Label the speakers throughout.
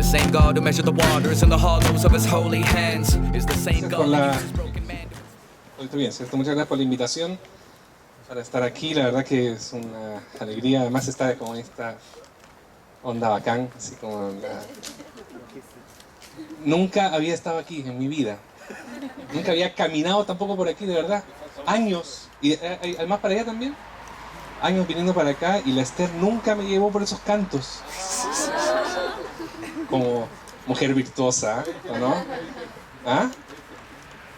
Speaker 1: same God who measured the waters in the hollows of his holy hands is the same God who uses broken man.
Speaker 2: Estoy bien, ¿cierto? Muchas gracias por la invitación para estar aquí. La verdad que es una alegría. Además está como esta onda bacán, así como Nunca había estado aquí en mi vida. Nunca había caminado tampoco por aquí, de verdad. Años. Y además para allá también. Años viniendo para acá y la Esther nunca me llevó por esos cantos. Como mujer virtuosa, ¿o no? ¿Ah?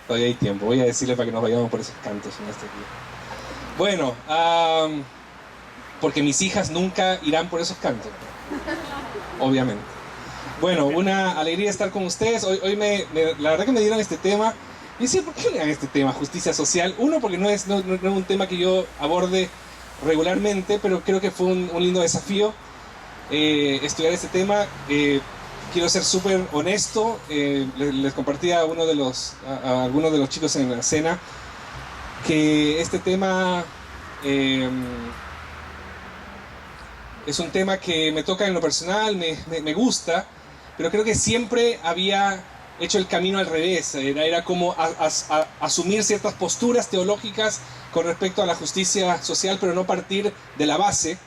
Speaker 2: Todavía hay tiempo. Voy a decirle para que nos vayamos por esos cantos en este día. Bueno, porque mis hijas nunca irán por esos cantos. Obviamente. Bueno, una alegría estar con ustedes. Hoy la verdad que me dieron este tema. Y decía, ¿por qué me dan este tema, justicia social? Uno, porque no es un tema que yo aborde regularmente, pero creo que fue un lindo desafío estudiar este tema. Quiero ser súper honesto. Les compartí a algunos de los chicos en la cena que este tema es un tema que me toca en lo personal, me gusta, pero creo que siempre había hecho el camino al revés. Era como asumir ciertas posturas teológicas con respecto a la justicia social, pero no partir de la base.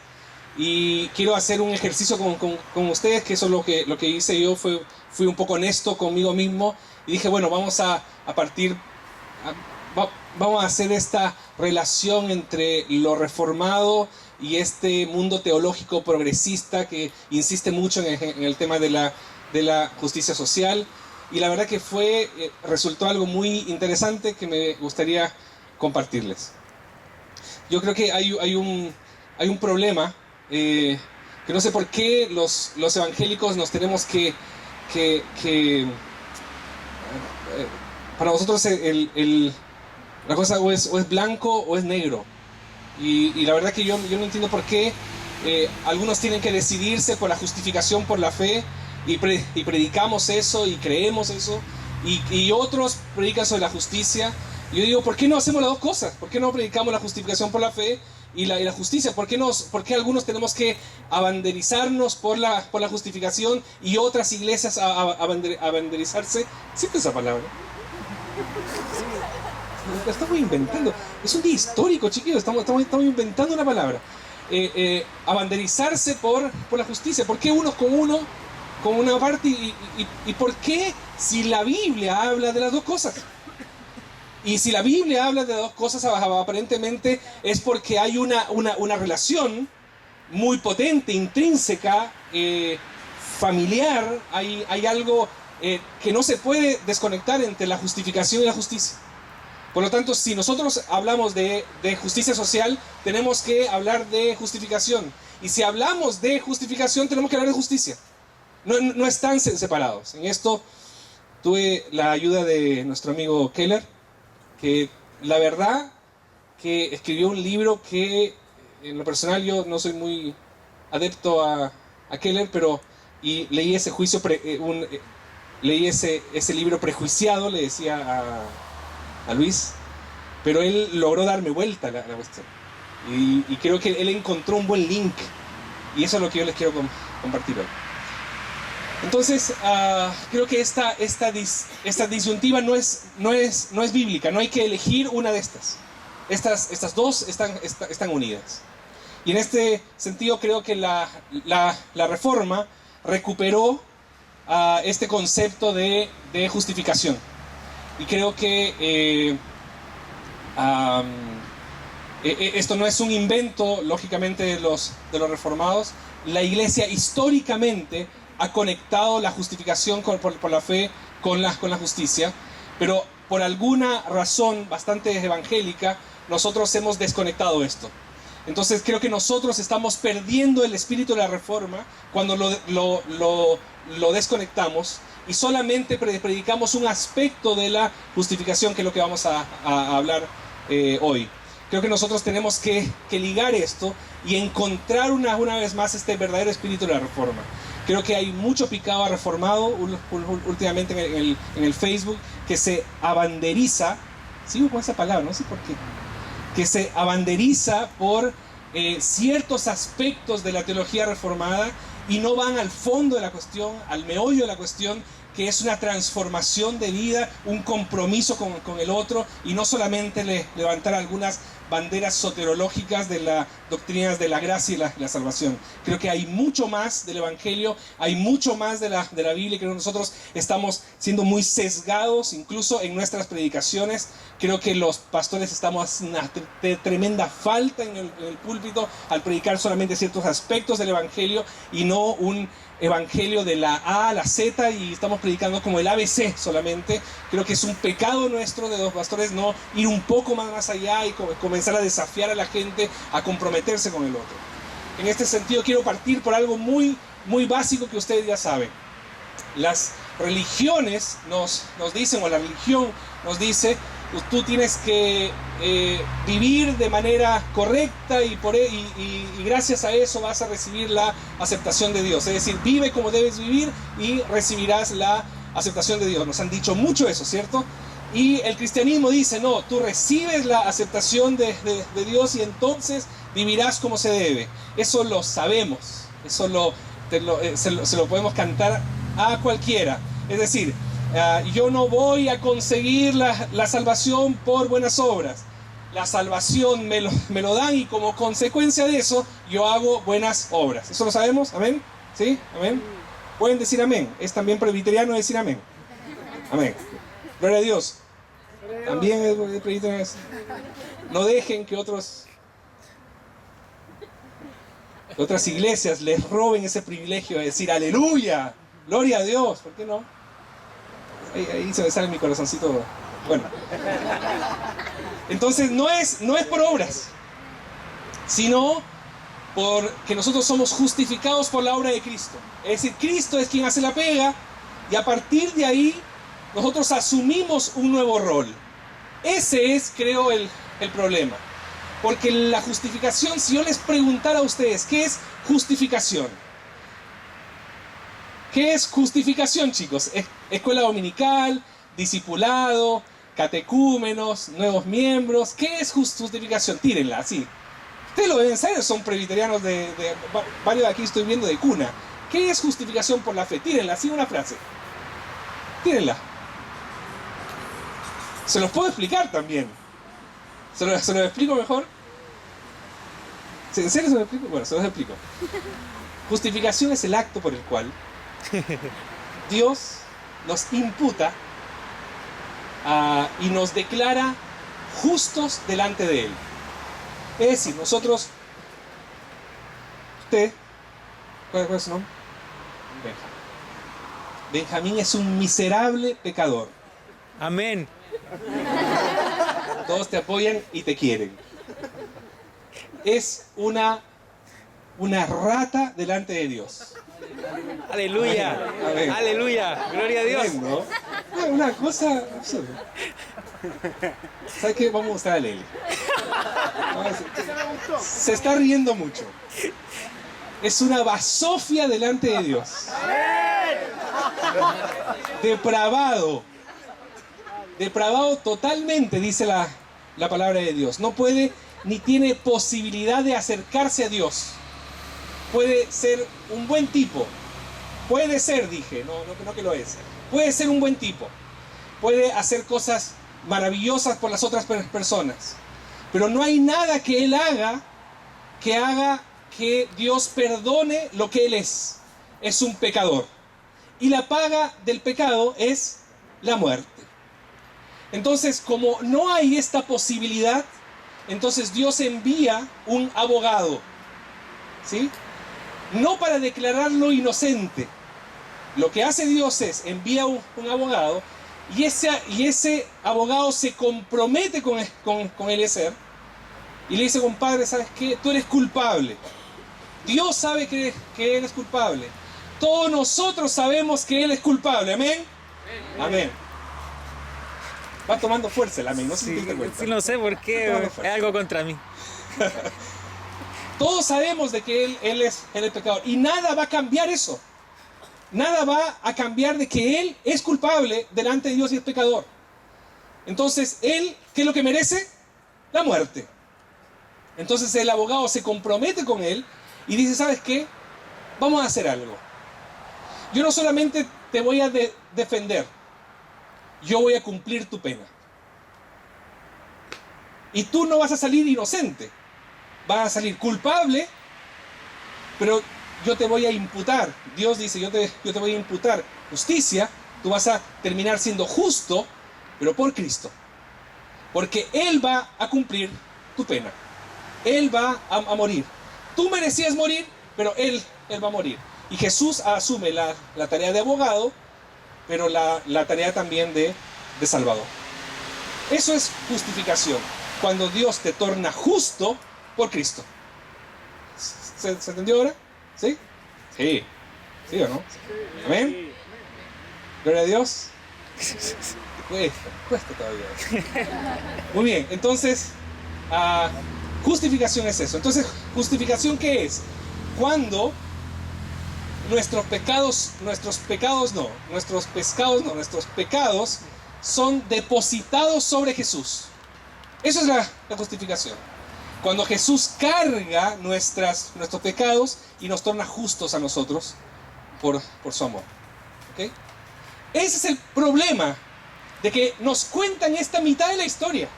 Speaker 2: Y quiero hacer un ejercicio con ustedes, que eso es lo que hice yo. Fui un poco honesto conmigo mismo y dije, bueno, vamos a hacer esta relación entre lo reformado y este mundo teológico progresista que insiste mucho en el tema de la justicia social. Y la verdad que resultó algo muy interesante que me gustaría compartirles. Yo creo que hay un problema que no sé por qué los evangélicos nos tenemos que para nosotros la cosa o es blanco o es negro. Y la verdad que yo no entiendo por qué algunos tienen que decidirse por la justificación por la fe y predicamos eso y creemos eso, y otros predican sobre la justicia. Y yo digo, ¿por qué no hacemos las dos cosas? ¿Por qué no predicamos la justificación por la fe y la justicia? ¿Por qué algunos tenemos que abanderizarnos por la justificación y otras iglesias abanderizarse? ¿Siente esa palabra? La estamos inventando. Es un día histórico, chiquillos. Estamos inventando una palabra. Abanderizarse por la justicia. ¿Por qué unos con una parte y por qué, si la Biblia habla de las dos cosas? Y si la Biblia habla de las dos cosas, aparentemente es porque hay una relación muy potente, intrínseca, familiar. Hay algo que no se puede desconectar entre la justificación y la justicia. Por lo tanto, si nosotros hablamos de justicia social, tenemos que hablar de justificación. Y si hablamos de justificación, tenemos que hablar de justicia. No están separados. En esto tuve la ayuda de nuestro amigo Keller, que la verdad que escribió un libro que en lo personal yo no soy muy adepto a Keller, y leí ese leí ese libro prejuiciado, le decía a Luis, pero él logró darme vuelta la cuestión. Y creo que él encontró un buen link, y eso es lo que yo les quiero compartir hoy. Entonces, creo que esta disyuntiva no es bíblica. No hay que elegir una de estas. Estas dos están unidas. Y en este sentido creo que la Reforma recuperó este concepto de justificación. Y creo que esto no es un invento, lógicamente, de los reformados. La Iglesia históricamente ha conectado la justificación por la fe con la justicia, pero por alguna razón bastante evangélica nosotros hemos desconectado esto. Entonces creo que nosotros estamos perdiendo el espíritu de la Reforma cuando lo desconectamos y solamente predicamos un aspecto de la justificación, que es lo que vamos a hablar hoy. Creo que nosotros tenemos que ligar esto y encontrar una vez más este verdadero espíritu de la Reforma. Creo que hay mucho picado reformado últimamente en el Facebook que se abanderiza, sigo con esa palabra, no sé por qué, que se abanderiza por ciertos aspectos de la teología reformada y no van al fondo de la cuestión, al meollo de la cuestión, que es una transformación de vida, un compromiso con el otro, y no solamente levantar algunas banderas soterológicas de las doctrinas de la gracia y la salvación. Creo que hay mucho más del Evangelio, hay mucho más de la Biblia. Creo que nosotros estamos siendo muy sesgados, incluso en nuestras predicaciones. Creo que los pastores estamos en una tremenda falta en el púlpito al predicar solamente ciertos aspectos del Evangelio y no un Evangelio de la A a la Z, y estamos predicando como el ABC solamente. Creo que es un pecado nuestro de los pastores no ir un poco más allá y comenzar a desafiar a la gente a comprometerse con el otro. En este sentido quiero partir por algo muy, muy básico que ustedes ya saben. Las religiones nos dicen, o la religión nos dice, tú tienes que vivir de manera correcta y gracias a eso vas a recibir la aceptación de Dios. Es decir, vive como debes vivir y recibirás la aceptación de Dios. Nos han dicho mucho eso, ¿cierto? Y el cristianismo dice, no, tú recibes la aceptación de Dios y entonces vivirás como se debe. Eso lo sabemos, eso se lo podemos cantar a cualquiera. Es decir, yo no voy a conseguir la salvación por buenas obras. La salvación me lo dan y como consecuencia de eso yo hago buenas obras. ¿Eso lo sabemos? ¿Amén? ¿Sí? ¿Amén? Pueden decir amén. Es también presbiteriano decir amén. Amén. Gloria a Dios. También es presbiteriano. No dejen que otras iglesias les roben ese privilegio de decir aleluya, gloria a Dios. ¿Por qué no? Ahí se me sale mi corazoncito. Bueno, entonces no es por obras, sino porque nosotros somos justificados por la obra de Cristo. Es decir, Cristo es quien hace la pega, y a partir de ahí nosotros asumimos un nuevo rol. Ese es, creo, el problema. Porque la justificación, si yo les preguntara a ustedes, ¿qué es justificación? ¿Qué es justificación, chicos? Escuela dominical, discipulado, catecúmenos, nuevos miembros. ¿Qué es justificación? Tírenla, así. Ustedes lo deben saber, son presbiterianos varios de aquí estoy viendo de cuna. ¿Qué es justificación por la fe? Tírenla, así una frase. Tírenla. Se los puedo explicar también. ¿Se los explico mejor? ¿En serio se los explico? Bueno, se los explico. Justificación es el acto por el cual Dios nos imputa y nos declara justos delante de Él. Es decir, nosotros... ¿Usted? ¿Cuál es su nombre? Benjamín es un miserable pecador.
Speaker 3: Amén.
Speaker 2: Todos te apoyan y te quieren. Es una rata delante de Dios.
Speaker 3: Aleluya.
Speaker 2: Amén.
Speaker 3: Aleluya. Gloria a Dios.
Speaker 2: ¿No? Una cosa absurda. ¿Sabes qué? Vamos a mostrar a Leli. Se está riendo mucho. Es una basofia delante de Dios. Depravado. Depravado totalmente, dice la palabra de Dios. No puede ni tiene posibilidad de acercarse a Dios. Puede ser un buen tipo. Puede ser, dije, no que lo es. Puede ser un buen tipo. Puede hacer cosas maravillosas por las otras personas. Pero no hay nada que él haga que Dios perdone lo que él es. Es un pecador. Y la paga del pecado es la muerte. Entonces, como no hay esta posibilidad, entonces Dios envía un abogado. ¿Sí? No para declararlo inocente. Lo que hace Dios es envía un abogado y ese abogado se compromete con Eliezer y le dice: compadre, ¿sabes qué? Tú eres culpable. Dios sabe que él es culpable. Todos nosotros sabemos que él es culpable. ¿Amén? Amén. Va tomando fuerza el amén, no sé si te cuenta.
Speaker 3: Sí, no sé por qué, es algo contra mí.
Speaker 2: Todos sabemos de que él es pecador y nada va a cambiar eso. Nada va a cambiar de que él es culpable delante de Dios y es pecador. Entonces, él, ¿qué es lo que merece? La muerte. Entonces el abogado se compromete con él y dice: ¿sabes qué? vamos a hacer algo. Yo no solamente te voy a defender, yo voy a cumplir tu pena. Y tú no vas a salir inocente, vas a salir culpable, pero yo te voy a imputar. Dios dice, yo te voy a imputar justicia, tú vas a terminar siendo justo, pero por Cristo. Porque Él va a cumplir tu pena. Él va a morir. Tú merecías morir, pero Él va a morir. Y Jesús asume la tarea de abogado, pero la tarea también de salvador. Eso es justificación. Cuando Dios te torna justo por Cristo. ¿Se entendió ahora? ¿Sí? Sí. ¿Sí o no? ¿Amén? Gloria a Dios. Cuesta todavía. Muy bien, entonces, justificación es eso. Entonces, ¿justificación qué es? Cuando nuestros pecados son depositados sobre Jesús. Eso es la justificación. Cuando Jesús carga nuestros pecados y nos torna justos a nosotros por su amor. ¿Okay? Ese es el problema de que nos cuentan esta mitad de la historia.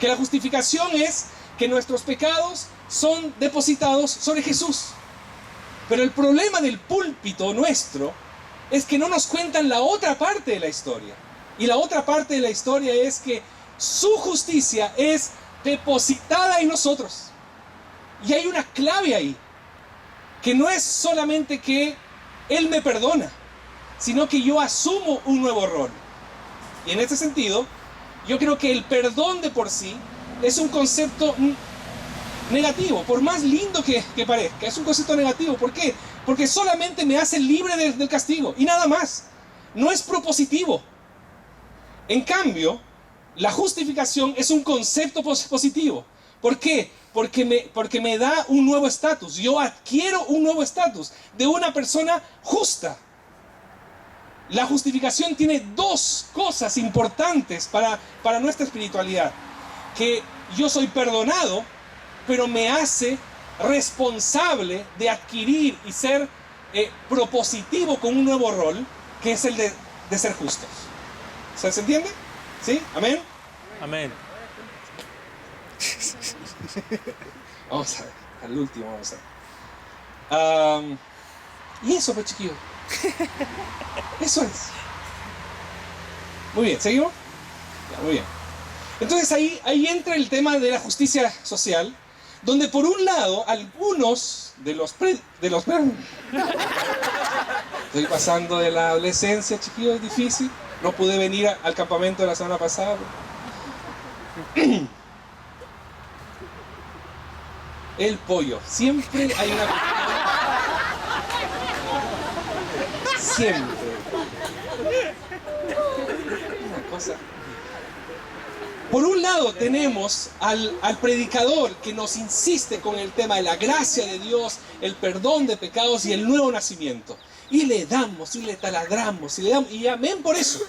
Speaker 2: Que la justificación es que nuestros pecados son depositados sobre Jesús. Pero el problema del púlpito nuestro es que no nos cuentan la otra parte de la historia. Y la otra parte de la historia es que su justicia es depositada en nosotros. Y hay una clave ahí, que no es solamente que Él me perdona, sino que yo asumo un nuevo rol. Y en este sentido, yo creo que el perdón de por sí es un concepto negativo, por más lindo que parezca, es un concepto negativo. ¿Por qué? Porque solamente me hace libre del castigo y nada más. No es propositivo. En cambio, la justificación es un concepto positivo. ¿Por qué? Porque me da un nuevo estatus. Yo adquiero un nuevo estatus de una persona justa. La justificación tiene dos cosas importantes para nuestra espiritualidad. Que yo soy perdonado, pero me hace responsable de adquirir y ser propositivo con un nuevo rol, que es el de ser justos. ¿Se entiende? ¿Sí? ¿Amén?
Speaker 3: Amén.
Speaker 2: Vamos a ver, al último vamos a ver. Y eso, pues, chiquillos. Eso es. Muy bien, ¿seguimos? Ya, muy bien. Entonces ahí entra el tema de la justicia social, donde por un lado algunos de los estoy pasando de la adolescencia, chiquillos, es difícil. No pude venir al campamento de la semana pasada. El pollo. Siempre hay una... Siempre. Una cosa... Por un lado tenemos al predicador que nos insiste con el tema de la gracia de Dios, el perdón de pecados y el nuevo nacimiento. Y le damos, y le taladramos, y amén por eso.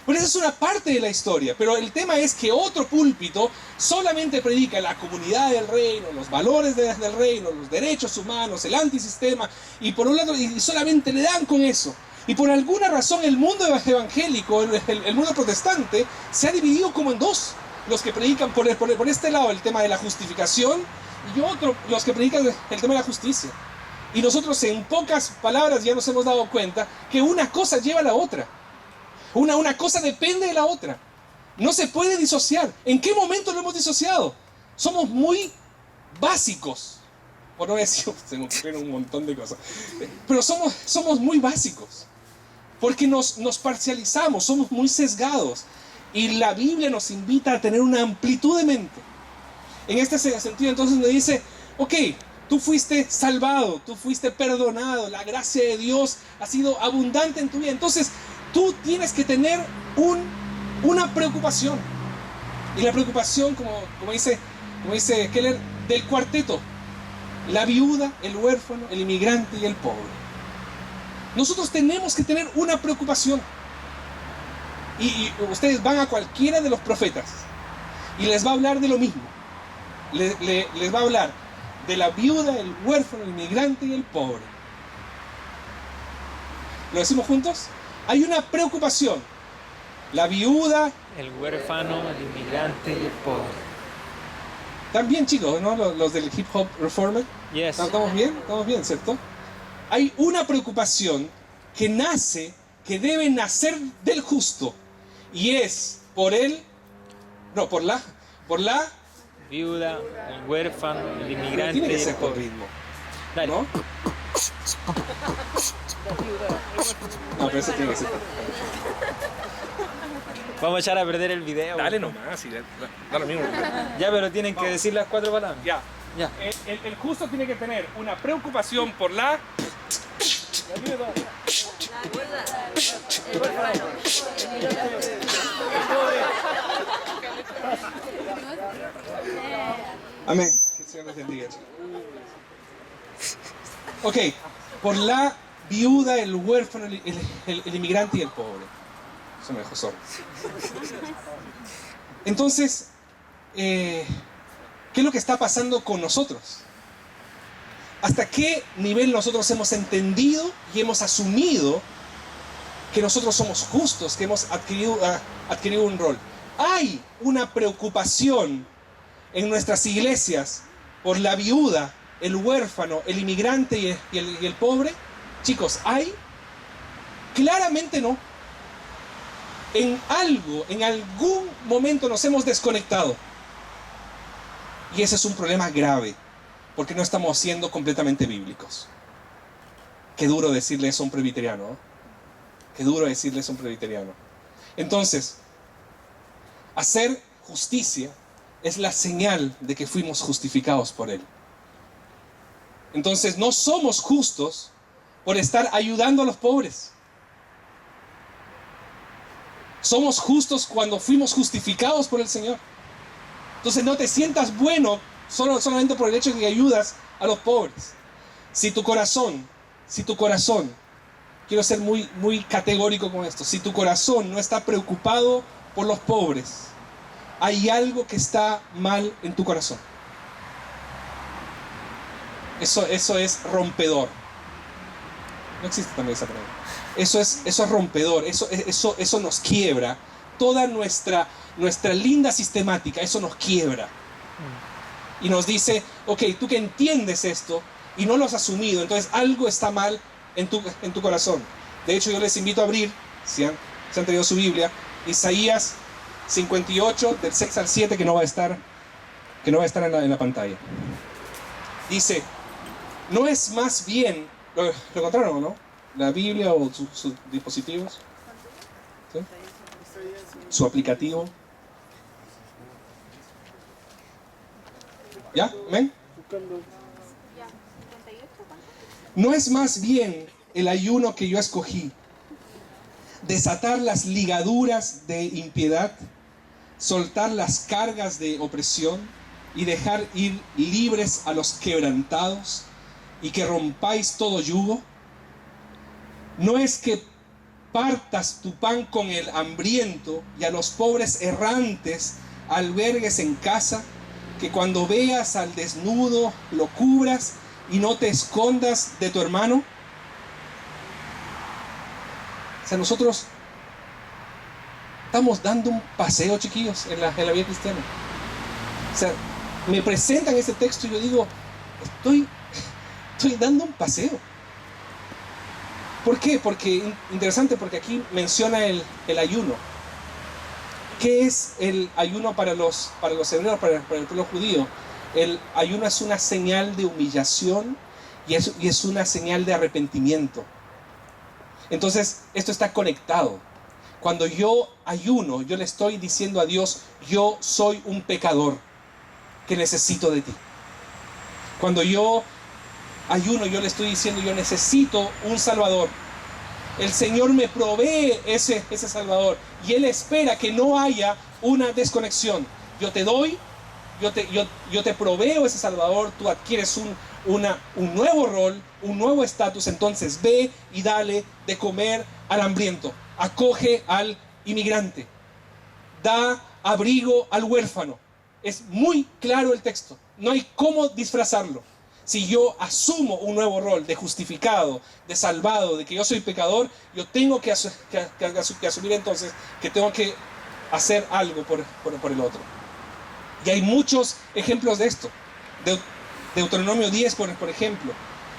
Speaker 2: Pero esa es una parte de la historia. Pero el tema es que otro púlpito solamente predica la comunidad del reino, los valores del reino, los derechos humanos, el antisistema, y por un lado, y solamente le dan con eso. Y por alguna razón el mundo evangélico, el mundo protestante, se ha dividido como en dos. Los que predican por este lado el tema de la justificación y otro, los que predican el tema de la justicia. Y nosotros en pocas palabras ya nos hemos dado cuenta que una cosa lleva a la otra. Una cosa depende de la otra. No se puede disociar. ¿En qué momento lo hemos disociado? Somos muy básicos. Por no decir, se me ocurrieron un montón de cosas. Pero somos muy básicos. Porque nos parcializamos, somos muy sesgados. Y la Biblia nos invita a tener una amplitud de mente. En este sentido, entonces nos dice, ok, tú fuiste salvado, tú fuiste perdonado, la gracia de Dios ha sido abundante en tu vida. Entonces, tú tienes que tener una preocupación. Y la preocupación, como dice Keller, del cuarteto. La viuda, el huérfano, el inmigrante y el pobre. Nosotros tenemos que tener una preocupación. Y ustedes van a cualquiera de los profetas y les va a hablar de lo mismo. Les va a hablar de la viuda, el huérfano, el inmigrante y el pobre. ¿Lo decimos juntos? Hay una preocupación. La viuda.
Speaker 3: El huérfano, el inmigrante y el pobre.
Speaker 2: ¿Están bien, chicos, no? Los del hip hop reformer.
Speaker 3: Yes.
Speaker 2: ¿Estamos bien? ¿Estamos bien, cierto? Hay una preocupación que nace, que debe nacer del justo. Y es por la
Speaker 3: Viuda, el huérfano, el inmigrante
Speaker 2: tiene
Speaker 3: y
Speaker 2: que
Speaker 3: el
Speaker 2: ser con
Speaker 3: pobre.
Speaker 2: ritmo,
Speaker 3: Dale.
Speaker 2: ¿no? No, pero eso tiene que ser.
Speaker 3: Vamos a echar a perder el video.
Speaker 2: Dale nomás, da lo mismo.
Speaker 3: Ya, pero tienen que decir las 4 palabras.
Speaker 2: Ya.
Speaker 3: Ya.
Speaker 2: El justo tiene que tener una preocupación por la. Amén. Que el Señor nos bendiga. Ok, por la viuda, el huérfano, el inmigrante y el pobre. Eso me dejó solo. Entonces, ¿qué es lo que está pasando con nosotros? ¿Hasta qué nivel nosotros hemos entendido y hemos asumido que nosotros somos justos, que hemos adquirido un rol? Hay una preocupación en nuestras iglesias por la viuda, el huérfano, el inmigrante y el pobre. Chicos, ¿hay? Claramente no. En algún momento nos hemos desconectado. Y ese es un problema grave, porque no estamos siendo completamente bíblicos. Qué duro decirle eso a un presbiteriano, ¿no? Qué duro decirle eso a un presbiteriano. Entonces, hacer justicia es la señal de que fuimos justificados por Él. Entonces, no somos justos por estar ayudando a los pobres. Somos justos cuando fuimos justificados por el Señor. Entonces, no te sientas bueno solamente por el hecho de que ayudas a los pobres. Si tu corazón, quiero ser muy categórico con esto, si tu corazón no está preocupado por los pobres, hay algo que está mal en tu corazón. Eso es rompedor. No existe también esa palabra. Eso es rompedor, eso nos quiebra. Toda nuestra linda sistemática, eso nos quiebra. Y nos dice, ok, tú que entiendes esto y no lo has asumido, entonces algo está mal en tu corazón. De hecho, yo les invito a abrir, si han traído su Biblia, Isaías 58, del 6 al 7, que no va a estar en la pantalla. Dice, no es más bien, ¿lo encontraron o no? La Biblia o sus dispositivos, ¿sí? Su aplicativo. ¿Ya? ¿Amén? No es más bien el ayuno que yo escogí, desatar las ligaduras de impiedad, soltar las cargas de opresión y dejar ir libres a los quebrantados y que rompáis todo yugo. No es que partas tu pan con el hambriento y a los pobres errantes albergues en casa, que cuando veas al desnudo lo cubras y no te escondas de tu hermano. O sea, nosotros estamos dando un paseo, chiquillos, en la vida cristiana. O sea, me presentan este texto y yo digo, estoy dando un paseo. ¿Por qué? Porque, interesante, porque aquí menciona el ayuno. ¿Qué es el ayuno para los hebreos, para el pueblo judío? El ayuno es una señal de humillación y es una señal de arrepentimiento. Entonces, esto está conectado. Cuando yo ayuno, yo le estoy diciendo a Dios, yo soy un pecador que necesito de ti. Cuando yo ayuno, yo le estoy diciendo, yo necesito un Salvador. El Señor me provee ese Salvador y Él espera que no haya una desconexión. Yo te doy, yo te proveo ese Salvador, tú adquieres un nuevo rol, un nuevo estatus. Entonces ve y dale de comer al hambriento, acoge al inmigrante, da abrigo al huérfano. Es muy claro el texto, no hay cómo disfrazarlo. Si yo asumo un nuevo rol de justificado, de salvado, de que yo soy pecador, yo tengo que asumir entonces que tengo que hacer algo por el otro. Y hay muchos ejemplos de esto. Deuteronomio 10, por ejemplo,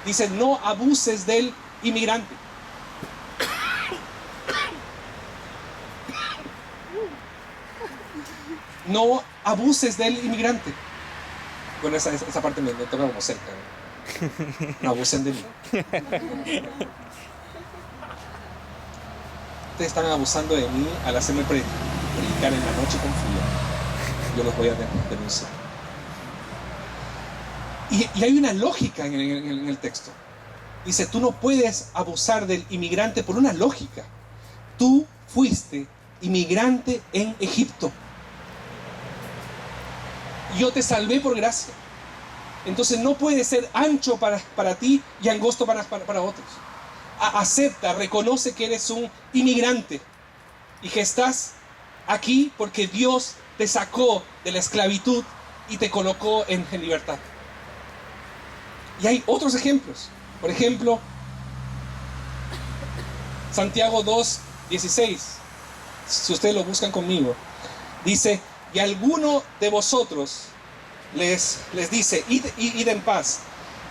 Speaker 2: dice: no abuses del inmigrante. No abuses del inmigrante. Bueno, esa parte me toca como cerca, ¿no? No abusen de mí. Ustedes están abusando de mí al hacerme predicar en la noche con frío. Yo los voy a denunciar. Y hay una lógica en el texto. Dice: tú no puedes abusar del inmigrante por una lógica. Tú fuiste inmigrante en Egipto. Yo te salvé por gracia. Entonces no puede ser ancho para ti y angosto para otros. Acepta, reconoce que eres un inmigrante y que estás aquí porque Dios te sacó de la esclavitud y te colocó en libertad. Y hay otros ejemplos. Por ejemplo, Santiago 2:16. Si ustedes lo buscan conmigo, dice: y alguno de vosotros les dice: id en paz,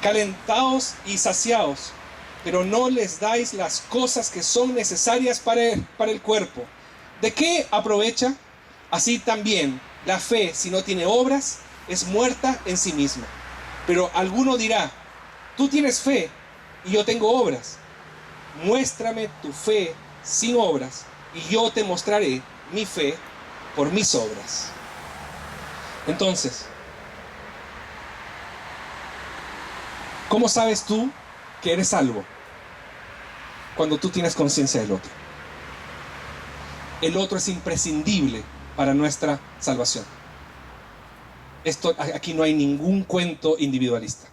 Speaker 2: calentaos y saciaos, pero no les dais las cosas que son necesarias para el cuerpo. ¿De qué aprovecha? Así también la fe, si no tiene obras, es muerta en sí misma. Pero alguno dirá: tú tienes fe y yo tengo obras. Muéstrame tu fe sin obras y yo te mostraré mi fe por mis obras. Entonces, ¿cómo sabes tú que eres salvo? Cuando tú tienes conciencia del otro. El otro es imprescindible para nuestra salvación. Aquí no hay ningún cuento individualista.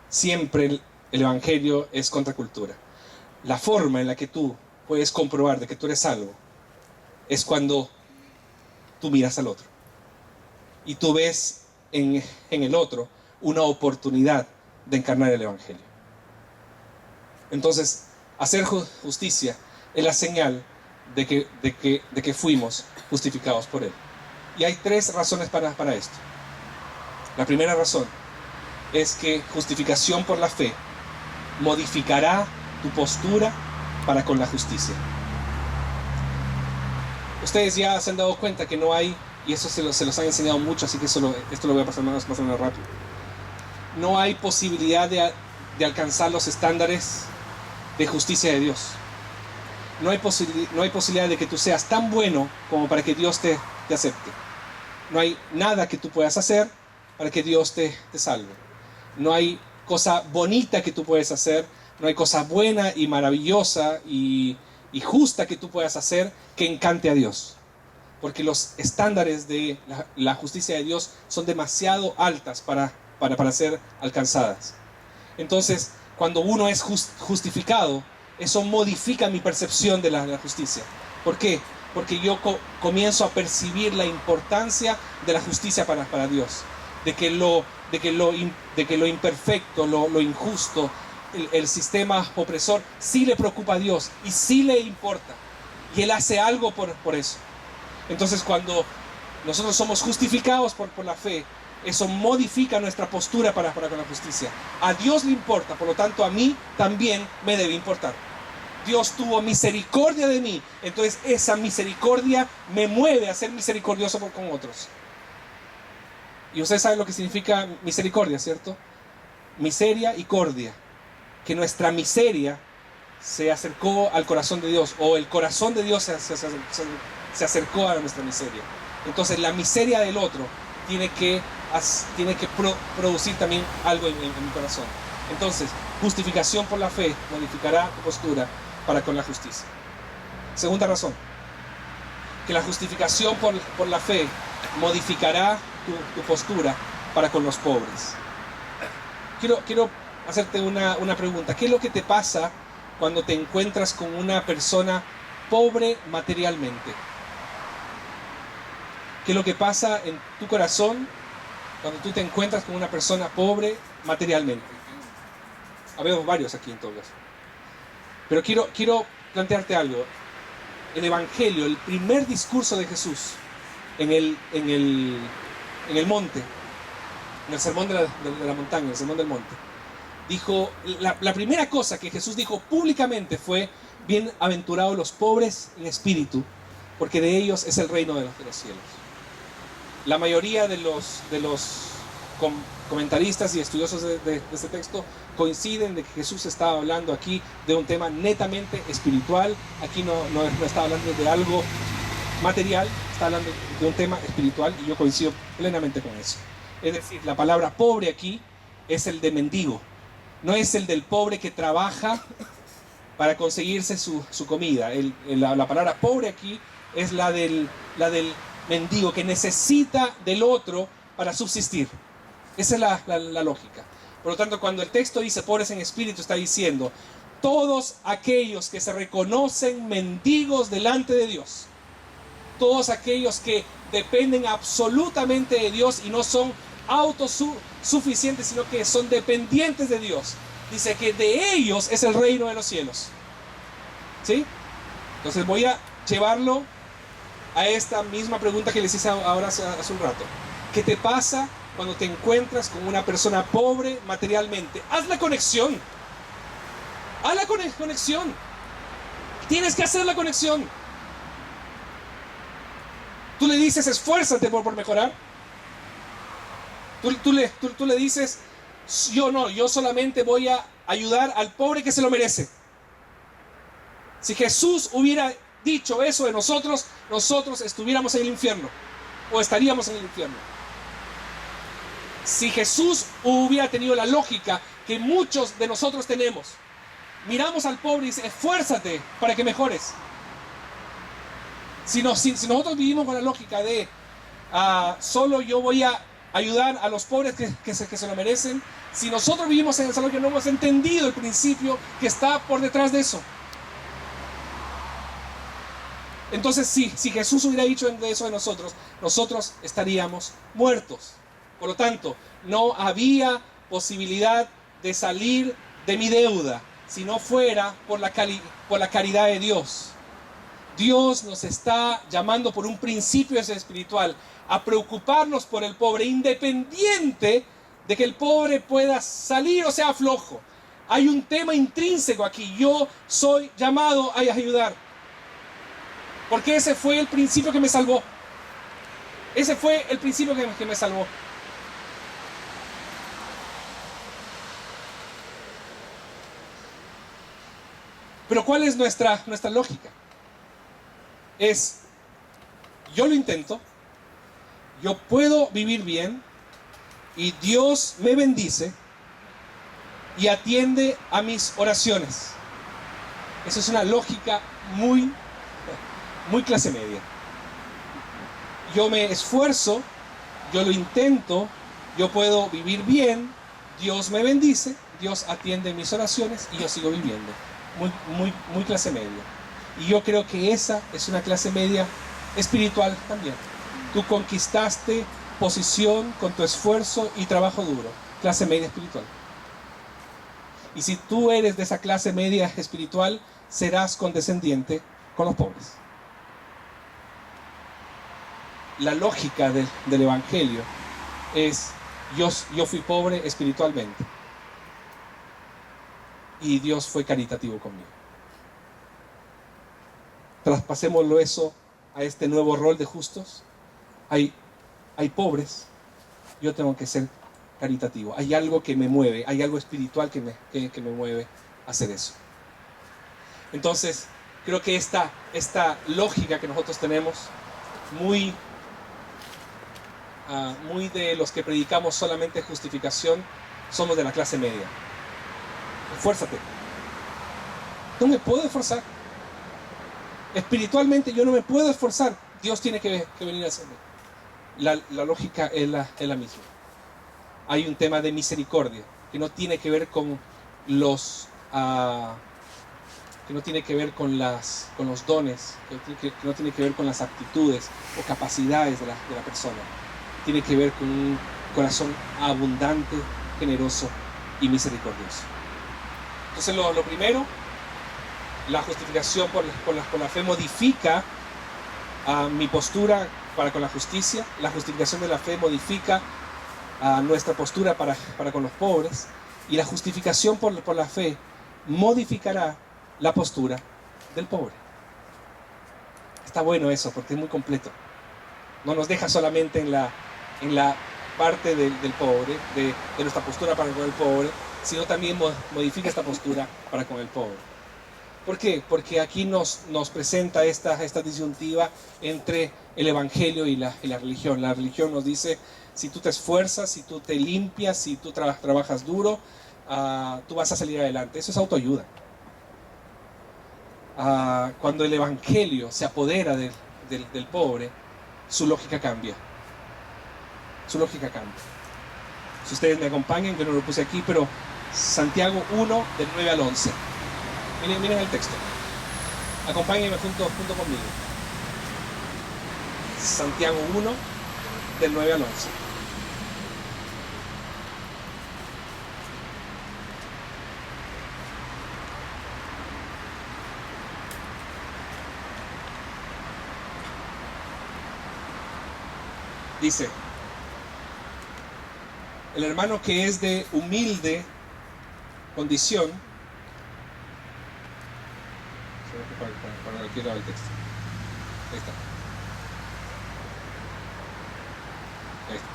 Speaker 2: Siempre el evangelio es contracultura. La forma en la que tú puedes comprobar de que tú eres salvo es cuando tú miras al otro y tú ves en el otro una oportunidad de encarnar el evangelio. Entonces, hacer justicia es la señal de que fuimos justificados por él. Y hay 3 razones para esto. La primera razón es que justificación por la fe modificará tu postura para con la justicia. Ustedes ya se han dado cuenta que no hay, y eso se los han enseñado mucho, así que esto lo voy a pasar más o menos rápido. No hay posibilidad de alcanzar los estándares de justicia de Dios. No hay posibilidad de que tú seas tan bueno como para que Dios te acepte. No hay nada que tú puedas hacer para que Dios te salve. No hay cosa bonita que tú puedes hacer. No hay cosa buena y maravillosa y justa que tú puedas hacer que encante a Dios. Porque los estándares de la justicia de Dios son demasiado altas para ser alcanzadas. Entonces, cuando uno es justificado, eso modifica mi percepción de la justicia. ¿Por qué? Porque yo comienzo a percibir la importancia de la justicia para Dios. De que lo imperfecto, lo injusto, el sistema opresor, sí le preocupa a Dios y sí le importa. Y Él hace algo por eso. Entonces, cuando nosotros somos justificados por la fe, eso modifica nuestra postura para con la justicia. A Dios le importa, por lo tanto a mí también me debe importar. Dios tuvo misericordia de mí, entonces esa misericordia me mueve a ser misericordioso con otros. Y ustedes saben lo que significa misericordia, ¿cierto? Miseria y cordia. Que nuestra miseria se acercó al corazón de Dios, o el corazón de Dios se acercó a nuestra miseria. Entonces la miseria del otro tiene que producir también algo en mi corazón. Entonces, justificación por la fe modificará tu postura para con la justicia. Segunda razón, que la justificación por la fe modificará tu postura para con los pobres. Quiero hacerte una pregunta. ¿Qué es lo que te pasa cuando te encuentras con una persona pobre materialmente? ¿Qué es lo que pasa en tu corazón cuando tú te encuentras con una persona pobre materialmente. Habemos varios aquí en todo caso. Pero quiero plantearte algo. El Evangelio, el primer discurso de Jesús en el monte, en el sermón de la montaña, en el sermón del monte, dijo, la primera cosa que Jesús dijo públicamente fue: bienaventurados los pobres en espíritu, porque de ellos es el reino de los cielos. La mayoría de los comentaristas y estudiosos de este texto coinciden de que Jesús estaba hablando aquí de un tema netamente espiritual. Aquí no está hablando de algo material, está hablando de un tema espiritual, y yo coincido plenamente con eso. Es decir, la palabra pobre aquí es el de mendigo, no es el del pobre que trabaja para conseguirse su comida. La palabra pobre aquí es la del mendigo que necesita del otro para subsistir. Esa es la lógica. Por lo tanto, cuando el texto dice pobres en espíritu, está diciendo todos aquellos que se reconocen mendigos delante de Dios, todos aquellos que dependen absolutamente de Dios y no son autosuficientes, sino que son dependientes de Dios. Dice que de ellos es el reino de los cielos. ¿Sí? Entonces voy a llevarlo a esta misma pregunta que les hice ahora hace un rato. ¿Qué te pasa cuando te encuentras con una persona pobre materialmente? Haz la conexión. Haz la conexión. Tienes que hacer la conexión. Tú le dices, esfuérzate por mejorar. Tú le dices, yo solamente voy a ayudar al pobre que se lo merece. Si Jesús hubiera dicho eso de nosotros estuviéramos en el infierno, o estaríamos en el infierno. Si Jesús hubiera tenido la lógica que muchos de nosotros tenemos, miramos al pobre y dice, esfuérzate para que mejores. Si nosotros vivimos con la lógica de solo yo voy a ayudar a los pobres que se lo merecen, si nosotros vivimos en esa lógica, no hemos entendido el principio que está por detrás de eso. Entonces, si Jesús hubiera dicho eso de nosotros estaríamos muertos. Por lo tanto, no había posibilidad de salir de mi deuda si no fuera por la caridad de Dios. Dios nos está llamando por un principio espiritual a preocuparnos por el pobre, independiente de que el pobre pueda salir o sea flojo. Hay un tema intrínseco aquí. Yo soy llamado a ayudar. Porque ese fue el principio que me salvó. Ese fue el principio que me salvó. Pero ¿cuál es nuestra lógica? Es, yo lo intento, yo puedo vivir bien y Dios me bendice y atiende a mis oraciones. Esa es una lógica muy clase media. Yo me esfuerzo, yo lo intento, yo puedo vivir bien, Dios me bendice, Dios atiende mis oraciones y yo sigo viviendo. Muy clase media. Y yo creo que esa es una clase media espiritual también. Tú conquistaste posición con tu esfuerzo y trabajo duro. Clase media espiritual. Y si tú eres de esa clase media espiritual, serás condescendiente con los pobres. La lógica del Evangelio es, yo fui pobre espiritualmente y Dios fue caritativo conmigo. Traspasémoslo eso a este nuevo rol de justos. Hay pobres, yo tengo que ser caritativo. Hay algo que me mueve, hay algo espiritual que me mueve a hacer eso. Entonces, creo que esta lógica que nosotros tenemos, muy de los que predicamos solamente justificación, somos de la clase media. Esfuérzate. No me puedo esforzar. Espiritualmente yo no me puedo esforzar. Dios tiene que venir a hacerme. La lógica es la misma. Hay un tema de misericordia que no tiene que ver con los dones, que no tiene que ver con las aptitudes o capacidades de la persona. Tiene que ver corazón abundante, generoso y misericordioso. Entonces lo primero, la justificación por la fe modifica mi postura para con la justicia. La justificación de la fe modifica nuestra postura para con los pobres. Y la justificación por la fe modificará la postura del pobre. Está bueno eso porque es muy completo. No nos deja solamente en la parte del pobre, de nuestra postura para con el pobre, sino también modifica esta postura para con el pobre. ¿Por qué? Porque aquí nos presenta esta disyuntiva entre el evangelio y la religión. La religión nos dice, si tú te esfuerzas, si tú te limpias, si tú trabajas duro, tú vas a salir adelante. Eso es autoayuda. Cuando el evangelio se apodera del pobre, su lógica cambia. Su lógica cambia. Si ustedes me acompañan, yo no lo puse aquí, pero Santiago 1, del 9 al 11. Miren el texto. Acompáñenme junto conmigo. Santiago 1, del 9 al 11. Dice, el hermano que es de humilde condición, para aquí el texto. Ahí está. Ahí está.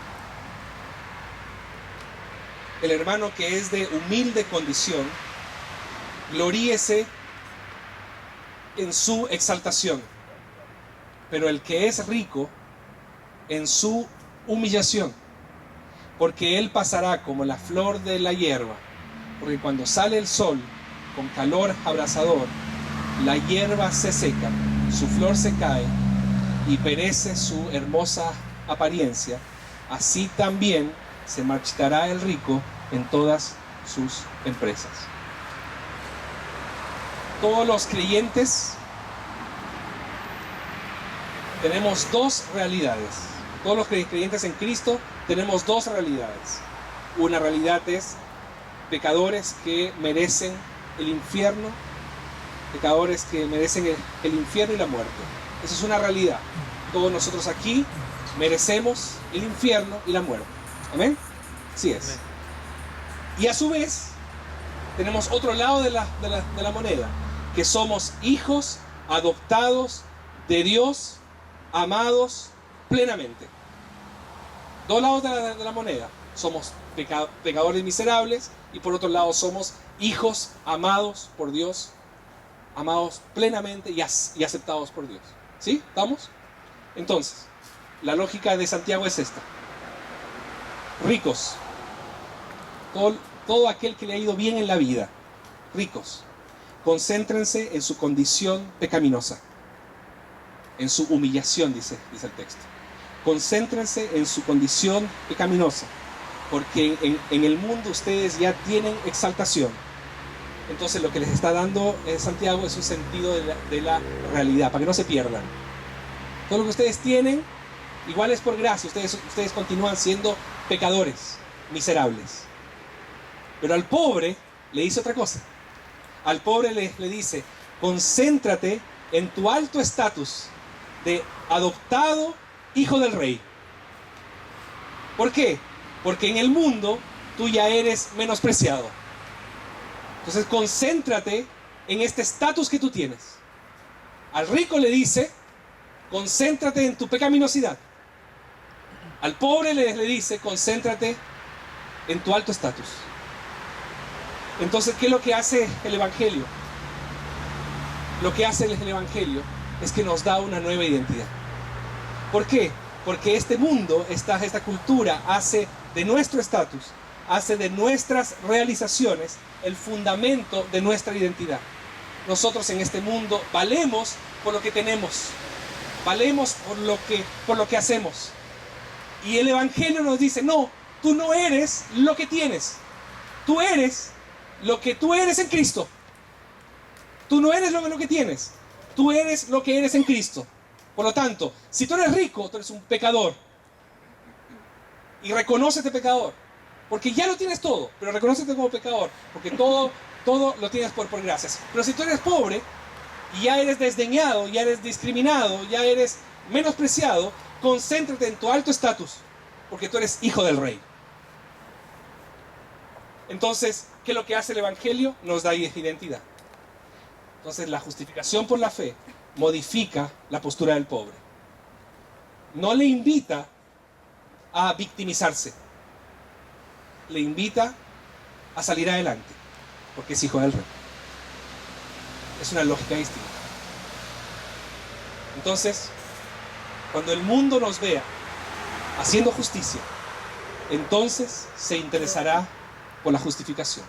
Speaker 2: El hermano que es de humilde condición, gloríese en su exaltación, pero el que es rico, en su humillación, porque él pasará como la flor de la hierba, porque cuando sale el sol con calor abrasador, la hierba se seca, su flor se cae y perece su hermosa apariencia. Así también se marchitará el rico en todas sus empresas. Todos los creyentes tenemos dos realidades. Todos los creyentes en Cristo tenemos dos realidades. Una realidad es pecadores que merecen el infierno, pecadores que merecen el infierno y la muerte. Esa es una realidad. Todos nosotros aquí merecemos el infierno y la muerte. ¿Amén? Así es. Y a su vez, tenemos otro lado de la moneda, que somos hijos adoptados de Dios, amados plenamente. Dos lados de la moneda. Somos pecadores miserables y por otro lado somos hijos amados por Dios, amados plenamente y aceptados por Dios. ¿Sí? ¿Estamos? Entonces, la lógica de Santiago es esta. Ricos. Todo aquel que le ha ido bien en la vida. Ricos. Concéntrense en su condición pecaminosa. En su humillación, dice el texto. Concéntrense en su condición pecaminosa. Porque en el mundo ustedes ya tienen exaltación. Entonces lo que les está dando Santiago es un sentido de la realidad, para que no se pierdan. Todo lo que ustedes tienen, igual es por gracia. Ustedes continúan siendo pecadores, miserables. Pero al pobre le dice otra cosa. Al pobre le dice, concéntrate en tu alto estatus de adoptado hijo del rey. ¿Por qué? Porque en el mundo tú ya eres menospreciado. Entonces concéntrate en este estatus que tú tienes. Al rico le dice, concéntrate en tu pecaminosidad. Al pobre le dice, concéntrate en tu alto estatus. Entonces, ¿qué es lo que hace el Evangelio? Lo que hace el Evangelio es que nos da una nueva identidad. ¿Por qué? Porque este mundo, esta cultura, hace de nuestro estatus, hace de nuestras realizaciones el fundamento de nuestra identidad. Nosotros en este mundo valemos por lo que tenemos, valemos por lo que hacemos. Y el Evangelio nos dice, no, tú no eres lo que tienes, tú eres lo que tú eres en Cristo. Tú no eres lo que tienes, tú eres lo que eres en Cristo. Por lo tanto, si tú eres rico, tú eres un pecador. y reconócete pecador. Porque ya lo tienes todo, pero reconócete como pecador, porque todo lo tienes por gracias. Pero si tú eres pobre y ya eres desdeñado, ya eres discriminado, ya eres menospreciado, concéntrate en tu alto estatus, porque tú eres hijo del rey. Entonces, ¿qué es lo que hace el Evangelio? Nos da identidad. Entonces, la justificación por la fe modifica la postura del pobre. No le invita a victimizarse. Le invita a salir adelante, porque es hijo del rey. Es una lógica distinta. Entonces, cuando el mundo nos vea haciendo justicia, entonces se interesará por la justificación.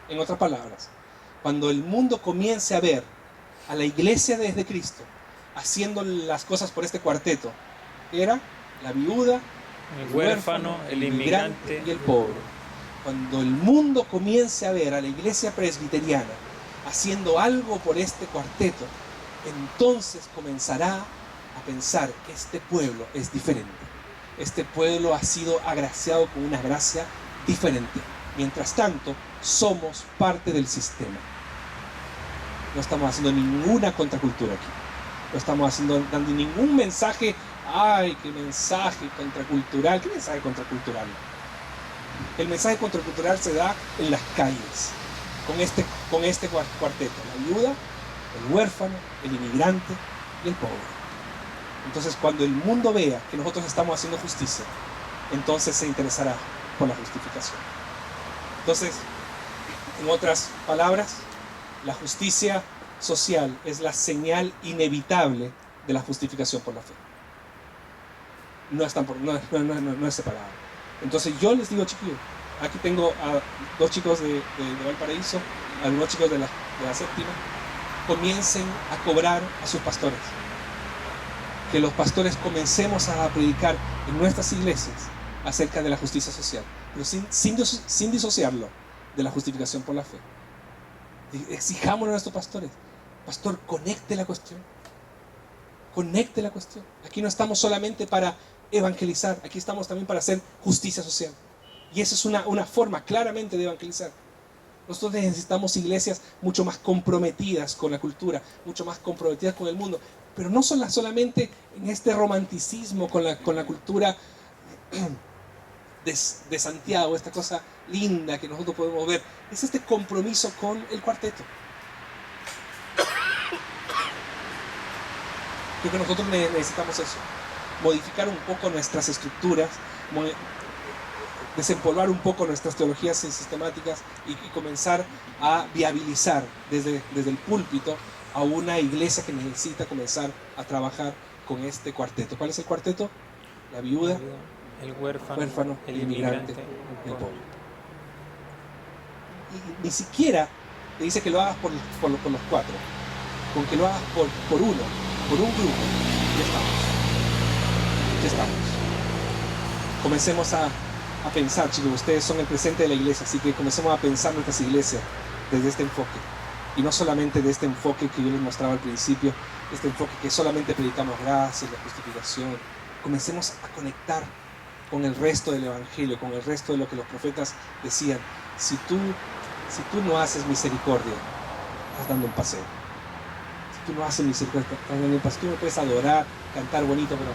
Speaker 2: En otras palabras, cuando el mundo comience a ver a la iglesia de Cristo haciendo las cosas por este cuarteto, que era la viuda,
Speaker 3: El huérfano, el inmigrante
Speaker 2: y el pobre. Cuando el mundo comience a ver a la iglesia presbiteriana haciendo algo por este cuarteto, entonces comenzará a pensar que este pueblo es diferente. Este pueblo ha sido agraciado con una gracia diferente. Mientras tanto, somos parte del sistema. No estamos haciendo ninguna contracultura aquí. No estamos dando ningún mensaje. ¡Ay, qué mensaje contracultural! ¿Qué mensaje contracultural? El mensaje contracultural se da en las calles, con este cuarteto. La viuda, el huérfano, el inmigrante y el pobre. Entonces, cuando el mundo vea que nosotros estamos haciendo justicia, entonces se interesará por la justificación. Entonces, en otras palabras, la justicia social es la señal inevitable de la justificación por la fe. No es separado. Entonces yo les digo, chiquillos, aquí tengo a dos chicos de Valparaíso, a algunos chicos de la séptima, comiencen a cobrar a sus pastores. Que los pastores comencemos a predicar en nuestras iglesias acerca de la justicia social, pero sin disociarlo de la justificación por la fe. Exijámosle a nuestros pastores: pastor, conecte la cuestión. Conecte la cuestión. Aquí no estamos solamente para evangelizar, aquí estamos también para hacer justicia social. Y esa es una forma claramente de evangelizar. Nosotros necesitamos iglesias mucho más comprometidas con la cultura, mucho más comprometidas con el mundo, pero no solamente en este romanticismo con la cultura de Santiago, esta cosa linda que nosotros podemos ver. Es este compromiso con el cuarteto. Creo que nosotros necesitamos eso, modificar un poco nuestras estructuras, desempolvar un poco nuestras teologías sistemáticas y comenzar a viabilizar desde el púlpito a una iglesia que necesita comenzar a trabajar con este cuarteto. ¿Cuál es el cuarteto? La viuda,
Speaker 3: el huérfano,
Speaker 2: el inmigrante y el pobre. Y ni siquiera te dice que lo hagas por los cuatro, con que lo hagas por uno, por un grupo, ya estamos. Comencemos a pensar, chicos, ustedes son el presente de la iglesia, así que comencemos a pensar nuestras iglesias desde este enfoque. Y no solamente de este enfoque que yo les mostraba al principio, este enfoque que solamente predicamos gracias, la justificación. Comencemos a conectar con el resto del evangelio, con el resto de lo que los profetas decían. Si tú no haces misericordia, estás dando un paseo. Si tú no haces misericordia, estás dando un paseo. Tú no puedes adorar, cantar bonito, pero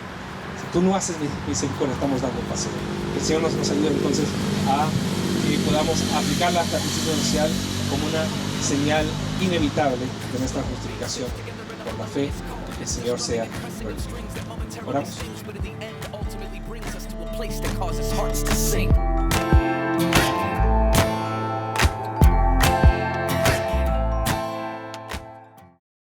Speaker 2: si tú no haces misericordia, estamos dando un paseo. Que el Señor nos ayude entonces a que podamos aplicar la justicia social como una señal inevitable de nuestra justificación por la fe. Que el Señor sea glorificado. Oramos.
Speaker 1: Place that causes hearts to sing.